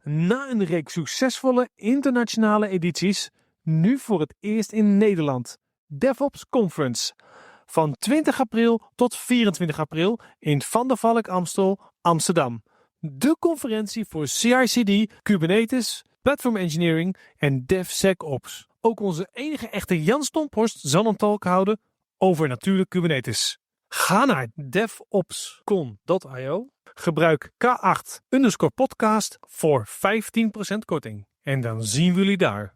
Na een reeks succesvolle internationale edities, nu voor het eerst in Nederland. DevOps Conference. Van 20 april tot 24 april in Van der Valk Amstel, Amsterdam. De conferentie voor CI/CD, Kubernetes, Platform Engineering en DevSecOps. Ook onze enige echte Jan Stomphorst zal een talk houden over natuurlijk Kubernetes. Ga naar devopscon.io. Gebruik K8_podcast voor 15% korting. En dan zien we jullie daar.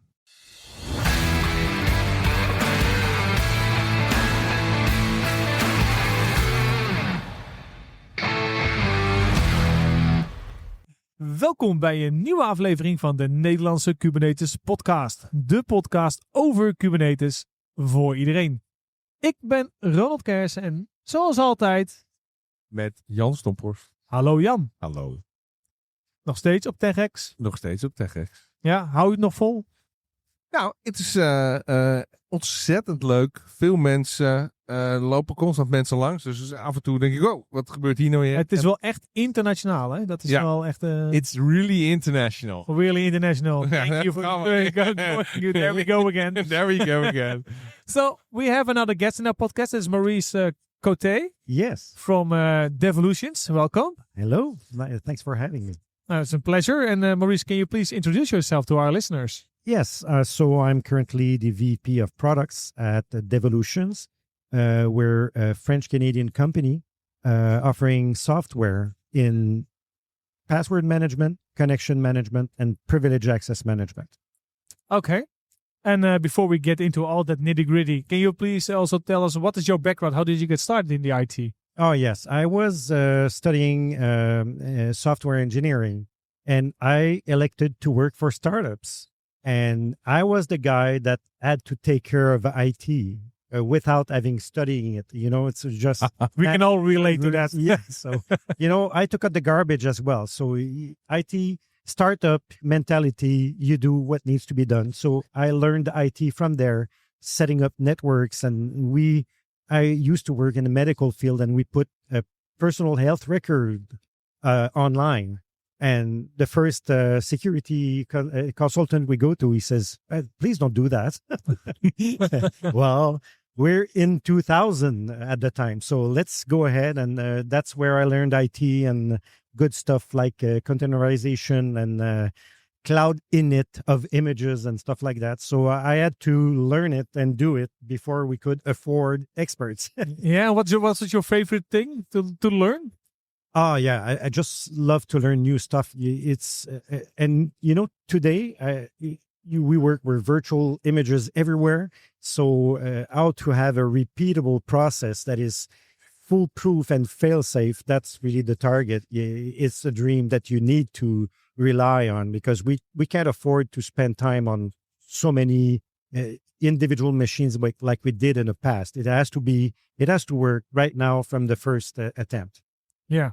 Welkom bij een nieuwe aflevering van de Nederlandse Kubernetes Podcast. De podcast over Kubernetes voor iedereen. Ik ben Ronald Kersen en zoals altijd met Jan Stomphorst. Hallo Jan. Hallo. Nog steeds op TechX? Nog steeds op TechX. Ja, hou je het nog vol? Nou, het is ontzettend leuk. Veel mensen lopen constant mensen langs. Dus af en toe denk ik, oh, wat gebeurt hier nou weer? Het is wel echt internationaal, hè? Dat is wel echt... It's really international. Really international. Thank you for... There we go again. There we go again. So, we have another guest in our podcast. It's Maurice Côté. Yes. From Devolutions. Welcome. Hello. Thanks for having me. It's a pleasure. And Maurice, can you please introduce yourself to our listeners? Yes. So I'm currently the VP of Products at Devolutions. We're a French-Canadian company offering software in password management, connection management, and privilege access management. Okay. And before we get into all that nitty-gritty, can you please also tell us what is your background? How did you get started in the IT? Oh, yes. I was studying software engineering, and I elected to work for startups. And I was the guy that had to take care of IT without having studying it. You know, it's just... We can all relate to that. Yeah. So, I took out the garbage as well. So IT... startup mentality, you do what needs to be done. So I learned IT from there, setting up networks. And I used to work in the medical field, and we put a personal health record online. And the first security consultant we go to, he says, please don't do that. Well, we're in 2000 at the time. So let's go ahead. And that's where I learned IT and good stuff like containerization and cloud init of images and stuff like that. So I had to learn it and do it before we could afford experts. Yeah. What's your favorite thing to learn? Oh, yeah. I just love to learn new stuff. It's and today we work with virtual images everywhere. So how to have a repeatable process that is foolproof and fail-safe, that's really the target. It's a dream that you need to rely on, because we can't afford to spend time on so many individual machines like we did in the past. It has to work right now from the first attempt. Yeah.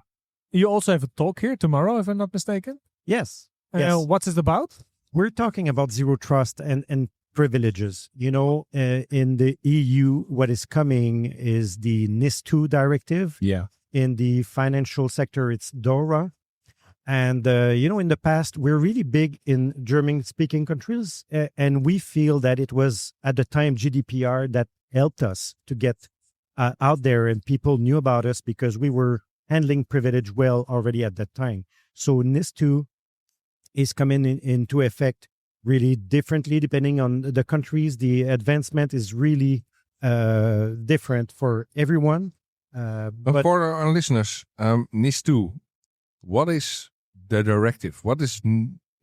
You also have a talk here tomorrow, if I'm not mistaken. Yes. What's it about? We're talking about zero trust and privileges. In the EU, what is coming is the NIS2 directive. Yeah. In the financial sector, it's DORA. And, in the past, we're really big in German-speaking countries. And we feel that it was, at the time, GDPR that helped us to get out there, and people knew about us because we were handling privilege well already at that time. So NIS2 is coming into effect really differently depending on the countries. The advancement is really different for everyone. But for our listeners, NIS2, what is the directive? What is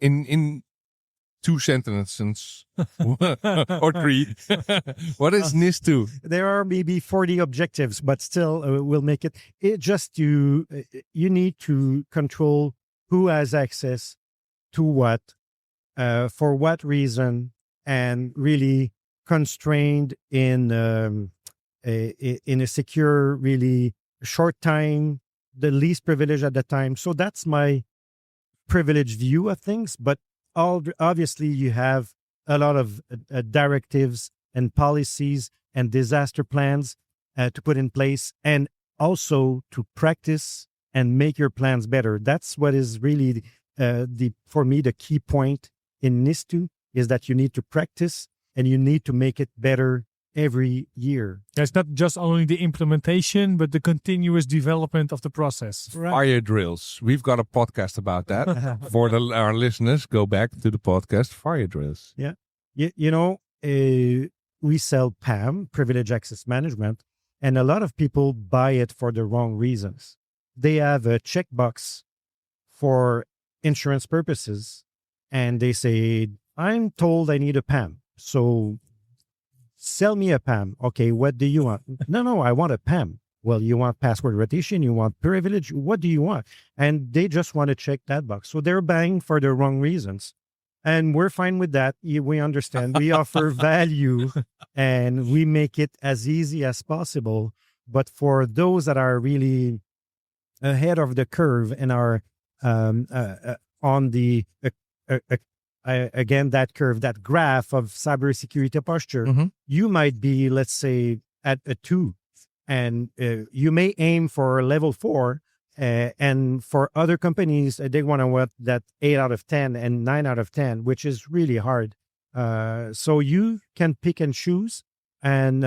in two sentences or three? What is NIS2? There are maybe 40 objectives, but still we'll make it. You need to control who has access to what, for what reason, and really constrained in a secure, really short time, the least privilege at the time. So that's my privileged view of things. But obviously, you have a lot of directives and policies and disaster plans to put in place, and also to practice and make your plans better. That's what is really for me, the key point in NIS2 is that you need to practice and you need to make it better every year. It's not just only the implementation, but the continuous development of the process. Fire drills. We've got a podcast about that. For our listeners, go back to the podcast, Fire Drills. Yeah. We sell PAM, Privilege Access Management, and a lot of people buy it for the wrong reasons. They have a checkbox for insurance purposes, and they say, I'm told I need a PAM. So sell me a PAM. Okay, what do you want? No, I want a PAM. Well, you want password rotation, you want privilege, what do you want? And they just want to check that box. So they're buying for the wrong reasons. And we're fine with that. We understand. We offer value and we make it as easy as possible. But for those that are really ahead of the curve and are on the, again, that curve, that graph of cybersecurity posture, you might be, let's say, at a 2. And you may aim for level 4. And for other companies, they want to want that 8 out of 10 and 9 out of 10, which is really hard. So you can pick and choose and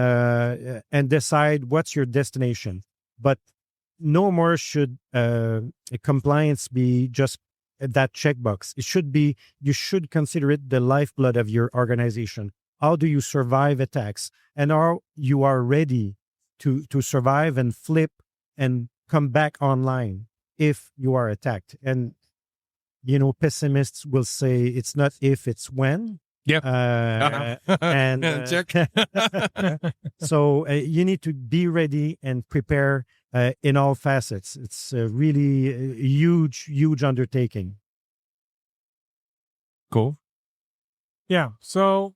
decide what's your destination. But no more should compliance be just that checkbox. It should be, you should consider it the lifeblood of your organization. How do you survive attacks? And are you ready to survive and flip and come back online if you are attacked? And, pessimists will say it's not if, it's when. Yep. And check. So you need to be ready and prepare in all facets. It's a really huge undertaking. Cool. Yeah. So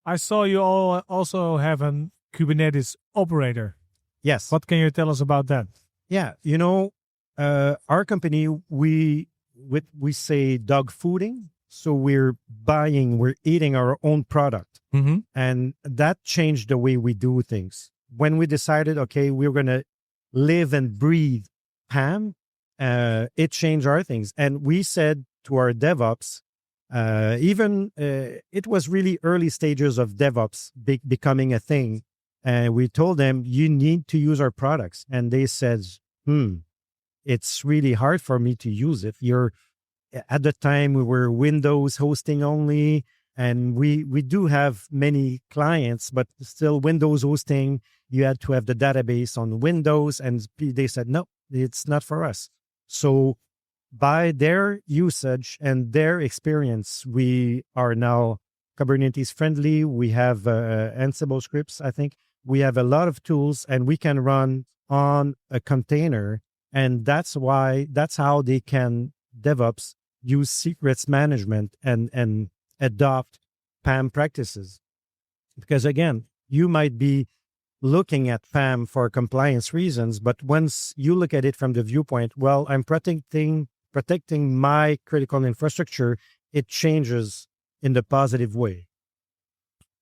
I saw you all also have a Kubernetes operator. Yes. What can you tell us about that? Yeah, our company, we say dog fooding. So we're eating our own product. And that changed the way we do things. When we decided, okay, we're going to live and breathe PAM, it changed our things. And we said to our DevOps, it was really early stages of DevOps becoming a thing. And we told them, you need to use our products. And they said, it's really hard for me to use it. At the time, we were Windows hosting only. And we do have many clients, but still Windows hosting, you had to have the database on Windows. And they said, no, it's not for us. So by their usage and their experience, we are now Kubernetes friendly. We have Ansible scripts, I think. We have a lot of tools and we can run on a container. And that's how they can DevOps use secrets management and adopt PAM practices. Because again, you might be looking at PAM for compliance reasons, but once you look at it from the viewpoint, well, I'm protecting my critical infrastructure, it changes in the positive way.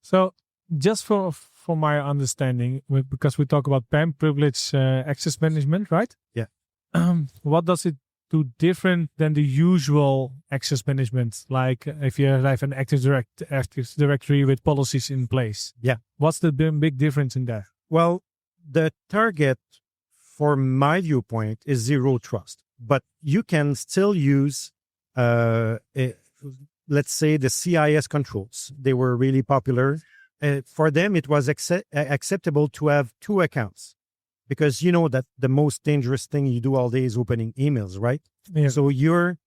So just for my understanding, because we talk about PAM, privilege access management, right? Yeah. What does it do different than the usual access management? Like if you have an Active Directory with policies in place. Yeah. What's the big difference in that? Well, the target for my viewpoint is zero trust, but you can still use, let's say the CIS controls. They were really popular. For them, it was acceptable to have 2 accounts because you know that the most dangerous thing you do all day is opening emails, right? Yeah. So your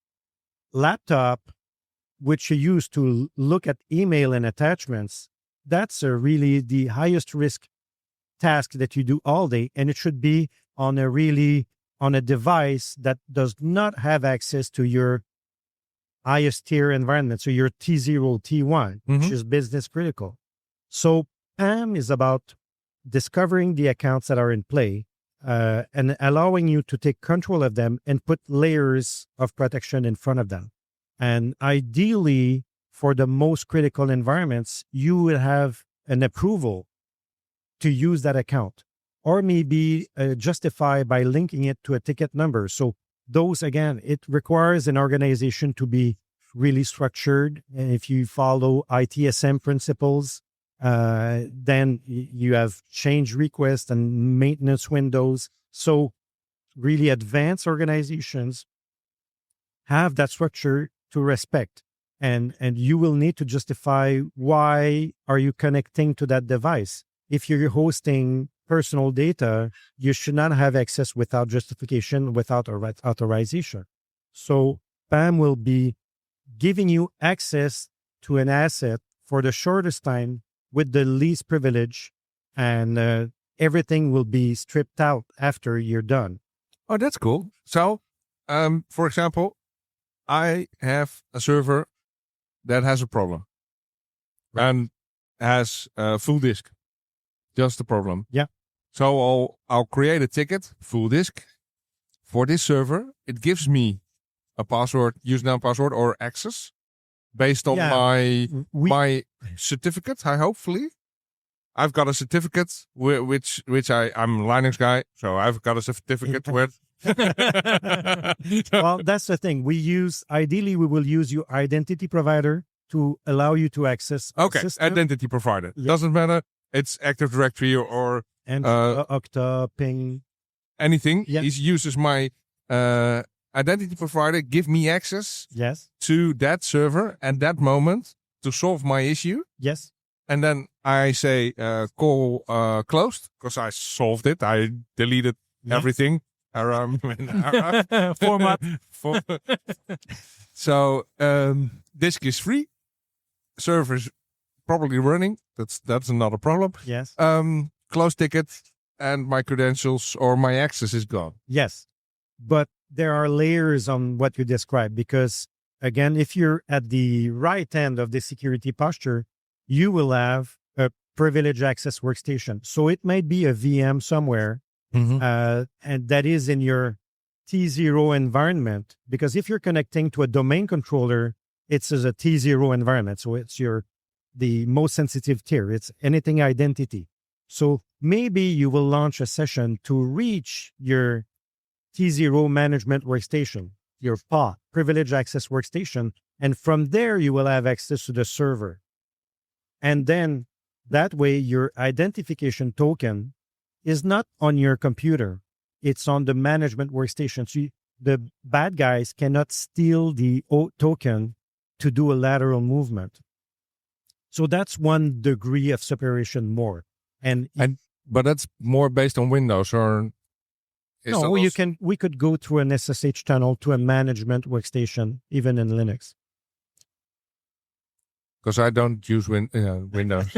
laptop, which you use to look at email and attachments, that's really the highest risk task that you do all day. And it should be on a device that does not have access to your highest tier environment. So your T0, T1, which is business critical. So PAM is about discovering the accounts that are in play and allowing you to take control of them and put layers of protection in front of them. And ideally, for the most critical environments, you will have an approval to use that account, or maybe justify by linking it to a ticket number. So those, again, it requires an organization to be really structured. And if you follow ITSM principles, then you have change requests and maintenance windows. So really advanced organizations have that structure to respect. And you will need to justify why are you connecting to that device. If you're hosting personal data, you should not have access without justification, without authorization. So PAM will be giving you access to an asset for the shortest time with the least privilege, and everything will be stripped out after you're done. Oh, that's cool. So, for example, I have a server that has a problem and has a full disk. Just a problem. Yeah. So I'll create a ticket, full disk, for this server. It gives me a password, username, password, or access based on my certificate. Hopefully, I've got a certificate which I'm a Linux guy, so I've got a certificate with. Well, that's the thing. Ideally, we will use your identity provider to allow you to access. Okay, system. identity provider. Yeah. Doesn't matter. It's Active Directory or And Okta, Ping. anything. Yeah. He uses my identity provider, give me access Yes. to that server at that moment to solve my issue. Yes. And then I say call closed because I solved it. I deleted everything. Format. So disk is free. Server's probably running. That's another problem. Yes. Close ticket and my credentials or my access is gone. Yes. But there are layers on what you described because, again, if you're at the right end of the security posture, you will have a privileged access workstation. So it might be a VM somewhere, and that is in your T0 environment. Because if you're connecting to a domain controller, it's as a T0 environment. So it's the most sensitive tier. It's anything identity. So maybe you will launch a session to reach your T0 management workstation, your PA, privileged access workstation. And from there, you will have access to the server. And then that way, your identification token is not on your computer. It's on the management workstation. So the bad guys cannot steal the token to do a lateral movement. So that's 1 degree of separation more. But that's more based on Windows or no, we could go through an SSH tunnel to a management workstation, even in Linux. Because I don't use Windows.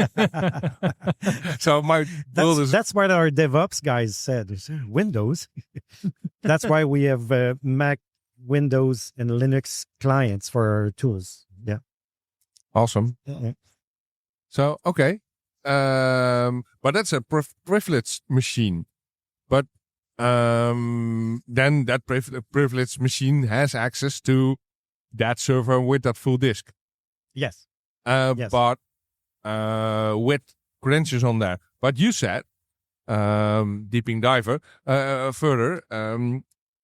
So that's what our DevOps guys said. Windows. That's why we have Mac, Windows, and Linux clients for our tools. Yeah. Awesome. Yeah. So, okay. But that's a privileged machine. But then that privileged machine has access to that server with that full disk. Yes. Yes. But with credentials on there. But you said, deeping diver, further,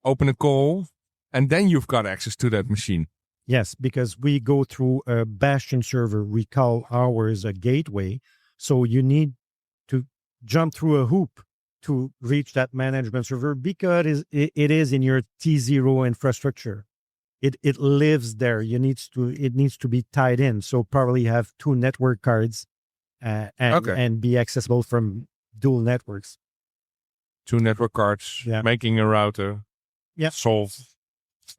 open a call, and then you've got access to that machine. Yes, because we go through a bastion server. We call ours a gateway. So you need to jump through a hoop to reach that management server because it is in your T0 infrastructure. It lives there. It needs to be tied in. So probably have 2 network cards and be accessible from dual networks. 2 network cards, making a router, solved.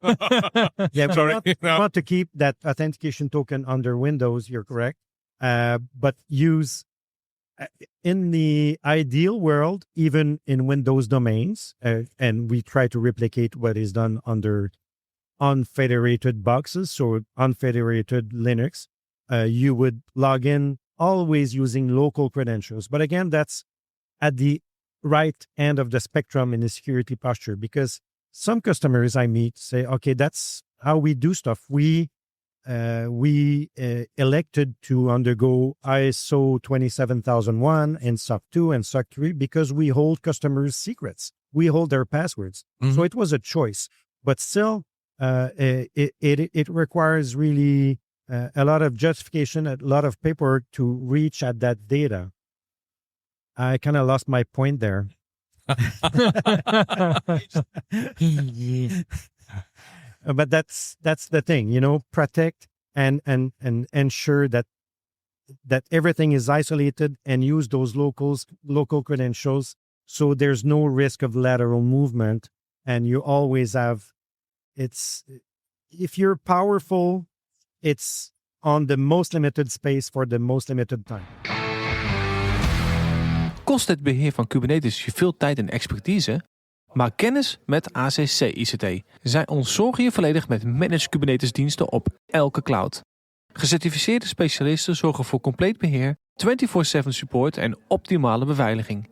Sorry. We want to keep that authentication token under Windows. You're correct. But use in the ideal world, even in Windows domains, and we try to replicate what is done under unfederated boxes, so unfederated Linux, you would log in always using local credentials. But again, that's at the right end of the spectrum in the security posture, because some customers I meet say, okay, that's how we do stuff. We elected to undergo ISO 27001 and SOC 2 and SOC 3 because we hold customers' secrets. We hold their passwords. So it was a choice. but still, it requires really a lot of justification, a lot of paperwork to reach at that data. I kind of lost my point there. But that's the thing, protect and ensure that everything is isolated and use those local credentials, so there's no risk of lateral movement, and you always have if you're powerful, it's on the most limited space for the most limited time. Kost het beheer van Kubernetes je veel tijd en expertise? Maak kennis met ACC ICT. Zij ontzorgen je volledig met managed Kubernetes diensten op elke cloud. Gecertificeerde specialisten zorgen voor compleet beheer, 24/7 support en optimale beveiliging.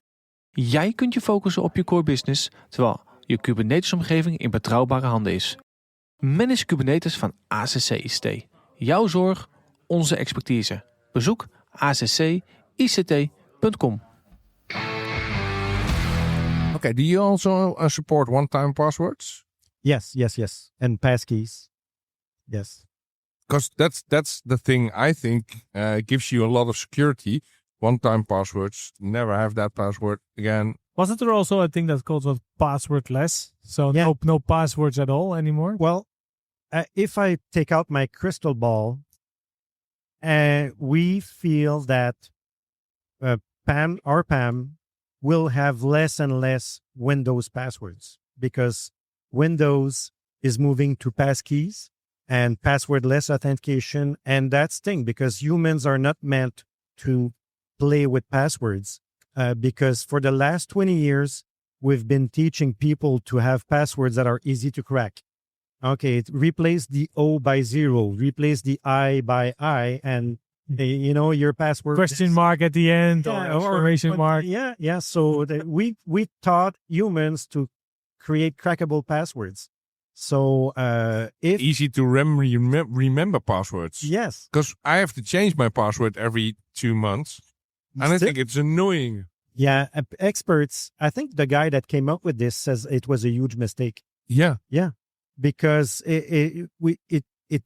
Jij kunt je focussen op je core business, terwijl je Kubernetes-omgeving in betrouwbare handen is. Manage Kubernetes van ACC ICT. Jouw zorg, onze expertise. Bezoek accict.com. Okay, do you also support one-time passwords? Yes. And passkeys. Yes. Because that's the thing I think gives you a lot of security. One-time passwords, never have that password again. Wasn't there also a thing that's called passwordless? So no passwords at all anymore? Well, if I take out my crystal ball, we feel that our PAM will have less and less Windows passwords, because Windows is moving to passkeys and passwordless authentication. And that's the thing, because humans are not meant to play with passwords, because for the last 20 years, we've been teaching people to have passwords that are easy to crack. Okay, replace the O by 0, replace the I by I, and your password question mark at the end, or exclamation mark. Yeah. So we taught humans to create crackable passwords. So if easy to remember passwords. Yes, because I have to change my password every 2 months, and I think it's annoying. Yeah, experts. I think the guy that came up with this says it was a huge mistake. Yeah. Because it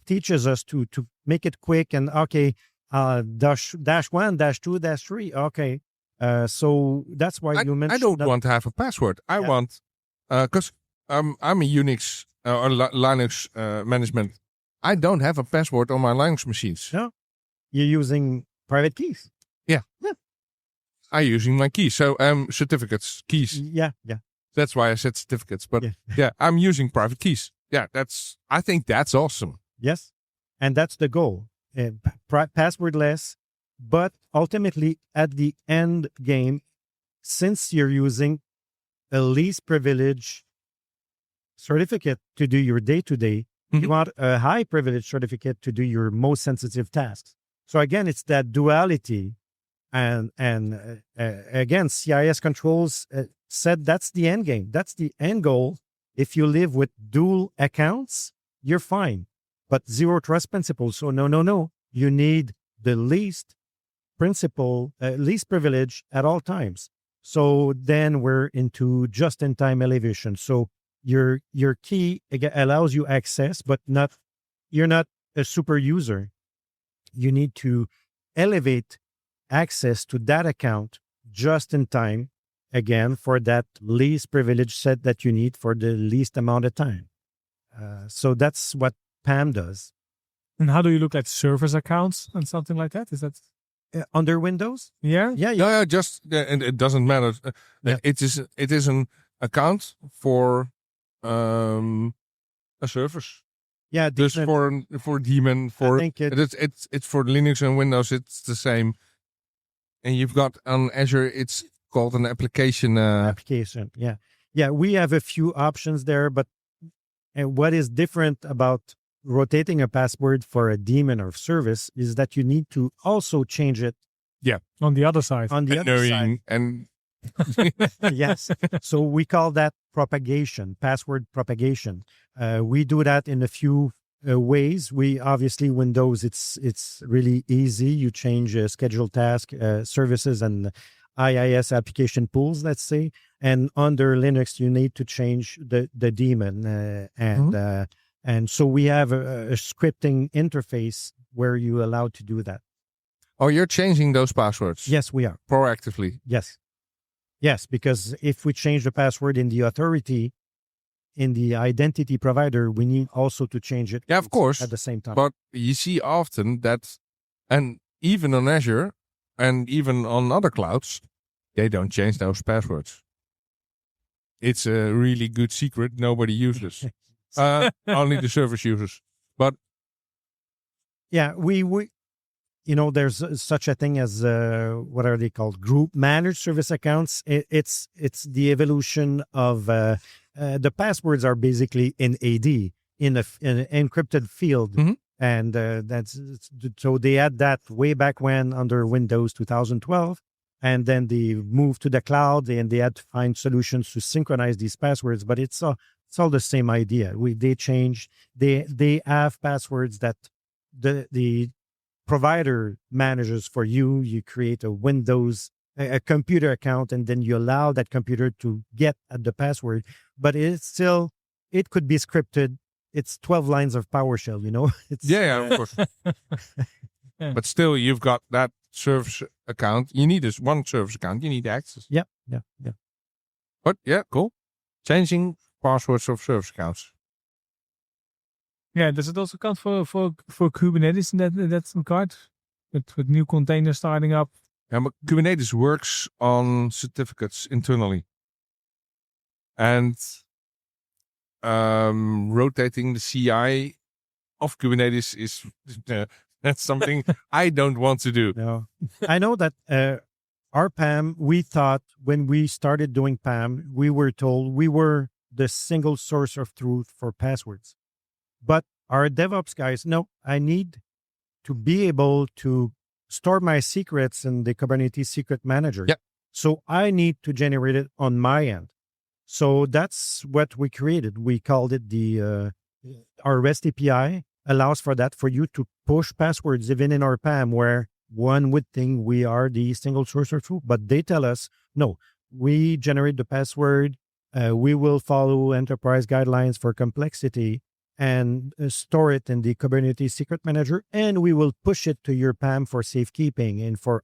teaches us to make it quick and okay. Dash 1, dash 2, dash 3. Okay. So that's why you mentioned. I don't want to have a password. I want, because I'm a Unix or Linux management. I don't have a password on my Linux machines. No. You're using private keys. Yeah. I'm using my keys. So certificates, keys. Yeah. That's why I said certificates. But I'm using private keys. Yeah, I think that's awesome. Yes. And that's the goal. Passwordless, but ultimately at the end game, since you're using a least privilege certificate to do your day-to-day, you want a high privilege certificate to do your most sensitive tasks. So again, it's that duality, and again, CIS controls said that's the end game. That's the end goal. If you live with dual accounts, you're fine. But zero trust principle. So no. You need the least privilege at all times. So then we're into just-in-time elevation. So your key allows you access, but you're not a super user. You need to elevate access to that account just in time, again, for that least privilege set that you need for the least amount of time. So that's what PAM does. And how do you look at service accounts and something like that? Is that under Windows? Yeah. Just and it doesn't matter. It is an account for a service. Yeah, just for daemon it's for Linux and Windows. It's the same. And you've got on Azure, it's called an application. Application. Yeah. We have a few options there, but what is different about rotating a password for a daemon or service is that you need to also change it. Yeah. On the other side. And yes. So we call that propagation, password propagation. We do that in a few ways. We obviously Windows, it's really easy. You change scheduled task services and IIS application pools, let's say, And under Linux, you need to change the daemon. And so we have a scripting interface where you're allowed to do that. Oh, you're changing those passwords? Yes, we are. Proactively? Yes. Yes, because if we change the password in the authority, in the identity provider, we need also to change it of course, at the same time. But you see often that, and even on Azure and even on other clouds, they don't change those passwords. It's a really good secret nobody uses. Only the service users. But yeah, we there's such a thing as what are they called? Group managed service accounts. It's the evolution of the passwords are basically in AD in an encrypted field, and that's so they had that way back when under Windows 2012, and then they moved to the cloud and they had to find solutions to synchronize these passwords. But it's all the same idea. They have passwords that the provider manages for you. You create a Windows, a computer account, and then you allow that computer to get at the password. But it could be scripted. It's 12 lines of PowerShell, It's, yeah, of course. But still, you've got that service account. You need this one service account. You need access. Yeah. But yeah, cool. Changing passwords of service accounts. Yeah, does it also count for Kubernetes in that regard? With new containers starting up? Yeah, but Kubernetes works on certificates internally. And rotating the CI of Kubernetes is that's something I don't want to do. No. I know that our PAM, we thought when we started doing PAM, we were told we were the single source of truth for passwords. But our DevOps guys, no, I need to be able to store my secrets in the Kubernetes Secret Manager. Yep. So I need to generate it on my end. So that's what we created. We called it our REST API allows for that, for you to push passwords even in our PAM, where one would think we are the single source of truth, but they tell us, no, we generate the password. We will follow enterprise guidelines for complexity and store it in the Kubernetes Secret Manager, and we will push it to your PAM for safekeeping and for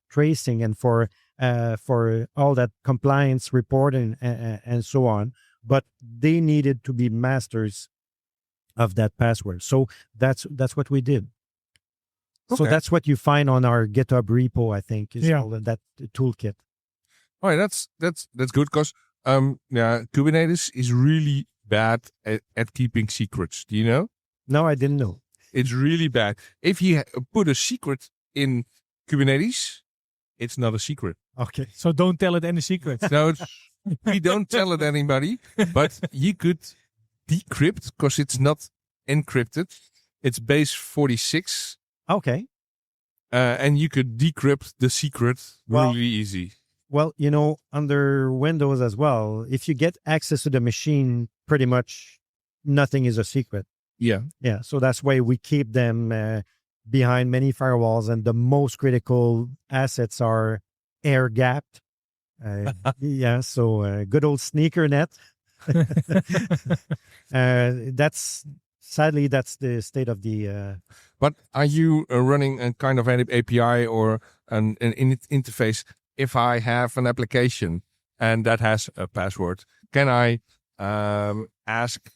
tracing and for all that compliance reporting and so on. But they needed to be masters of that password, so that's what we did. Okay. So that's what you find on our GitHub repo, I think, is all that toolkit. Oh, yeah, that's good, because Kubernetes is really bad at keeping secrets. Do you know? No, I didn't know. It's really bad. If you put a secret in Kubernetes, it's not a secret. Okay. So don't tell it any secrets. No, we don't tell it anybody, but you could decrypt, because it's not encrypted. It's base 46. Okay. And you could decrypt the secret really easy. Well, under Windows as well, if you get access to the machine, pretty much nothing is a secret. Yeah. Yeah. So that's why we keep them behind many firewalls, and the most critical assets are air gapped. So good old sneaker net. Sadly, that's the state of the. But are you running a kind of an API or an interface? If I have an application and that has a password, can I ask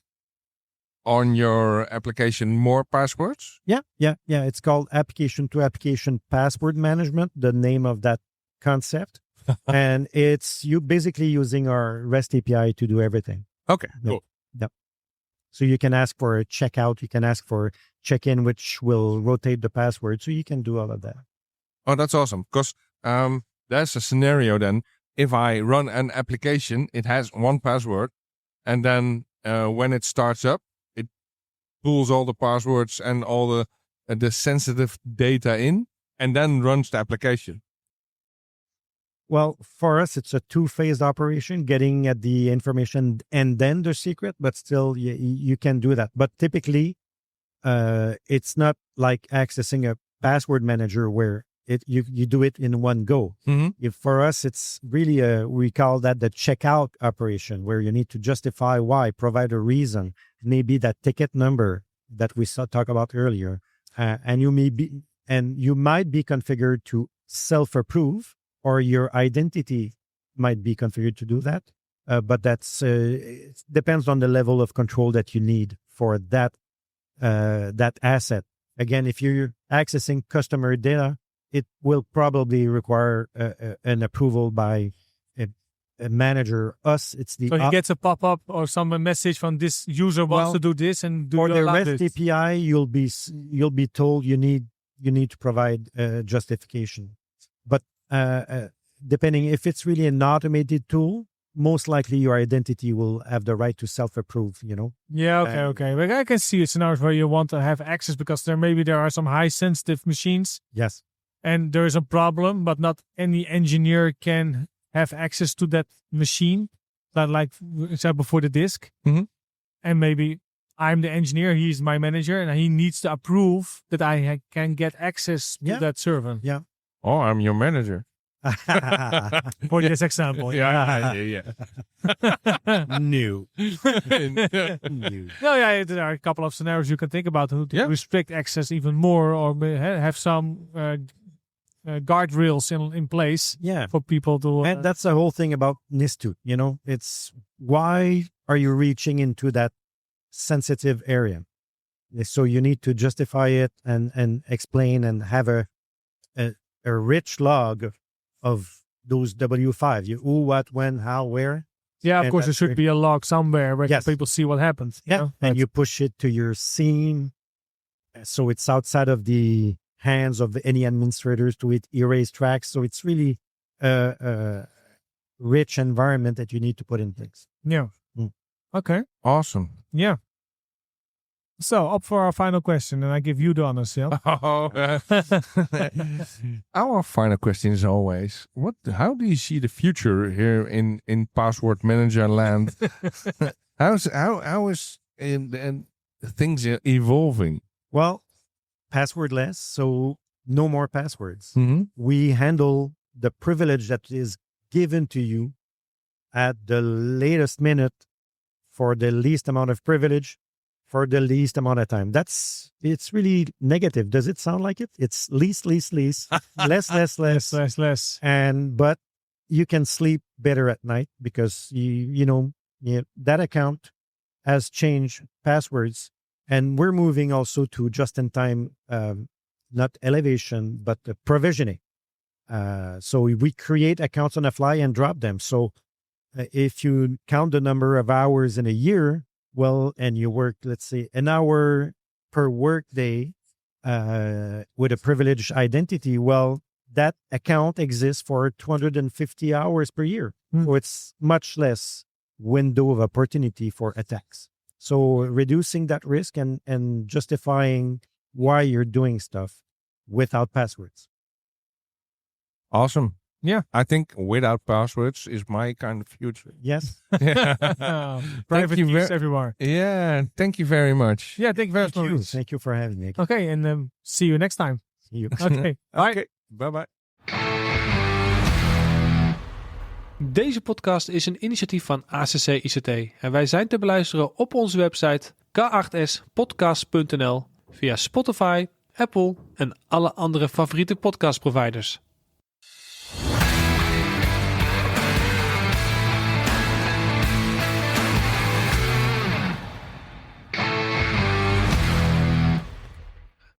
on your application more passwords? Yeah. It's called application to application password management, the name of that concept. And it's you basically using our REST API to do everything. Okay, cool. Yep. So you can ask for a checkout, you can ask for check-in, which will rotate the password. So you can do all of that. Oh, that's awesome. Because there's a scenario then. If I run an application, it has one password. And then when it starts up, it pulls all the passwords and all the sensitive data in, and then runs the application. Well, for us, it's a two-phase operation, getting at the information and then the secret, but still you can do that. But typically, it's not like accessing a password manager where you do it in one go. Mm-hmm. For us, it's really we call that the checkout operation, where you need to justify why, provide a reason, maybe that ticket number that we talked about earlier, and you might be configured to self-approve, or your identity might be configured to do that. But that's it depends on the level of control that you need for that asset. Again, if you're accessing customer data, it will probably require an approval by a manager. It's the So he gets a pop-up or some message from this user wants to do this, and for the REST API, you'll be told you need to provide justification. But depending if it's really an automated tool, most likely your identity will have the right to self-approve. Yeah. Okay. But I can see a scenario where you want to have access because there are some high sensitive machines. Yes. And there is a problem, but not any engineer can have access to that machine, like we said before, the disk. Mm-hmm. And maybe I'm the engineer, he's my manager, and he needs to approve that I can get access to that server. Yeah. Oh, I'm your manager. For this example. Yeah. New. No, there are a couple of scenarios you can think about to restrict access even more, or have some guardrails in place for people to... And that's the whole thing about NIST. It's why are you reaching into that sensitive area? So you need to justify it and explain and have a rich log of those W5. Who, what, when, how, where. Yeah, of course, there should be a log somewhere where people see what happens. Yeah, and you push it to your scene, so it's outside of the hands of any administrators to erase tracks. So it's really a rich environment that you need to put in place. Yeah. Okay. Awesome. Yeah. So, up for our final question, and I give you the honors, yeah? Our final question is always, how do you see the future here in password manager land? How is things evolving? Well, passwordless, so no more passwords. Mm-hmm. We handle the privilege that is given to you at the latest minute for the least amount of privilege for the least amount of time. It's really negative. Does it sound like it? It's least, less, less. But you can sleep better at night because that account has changed passwords, and we're moving also to just-in-time, not elevation, but provisioning. So we create accounts on the fly and drop them. So if you count the number of hours in a year, and you work, let's say, an hour per work day with a privileged identity, that account exists for 250 hours per year. So it's much less window of opportunity for attacks. So reducing that risk and justifying why you're doing stuff without passwords. Awesome. Yeah. I think without passwords is my kind of future. Yes. Private keys everywhere. Yeah. Thank you very much. Yeah, thank you very much. Thank you for having me. Okay, and see you next time. See you. Okay. Bye. Okay. Bye-bye. Deze podcast is een initiatief van ACC ICT en wij zijn te beluisteren op onze website k8spodcast.nl, via Spotify, Apple en alle andere favoriete podcastproviders.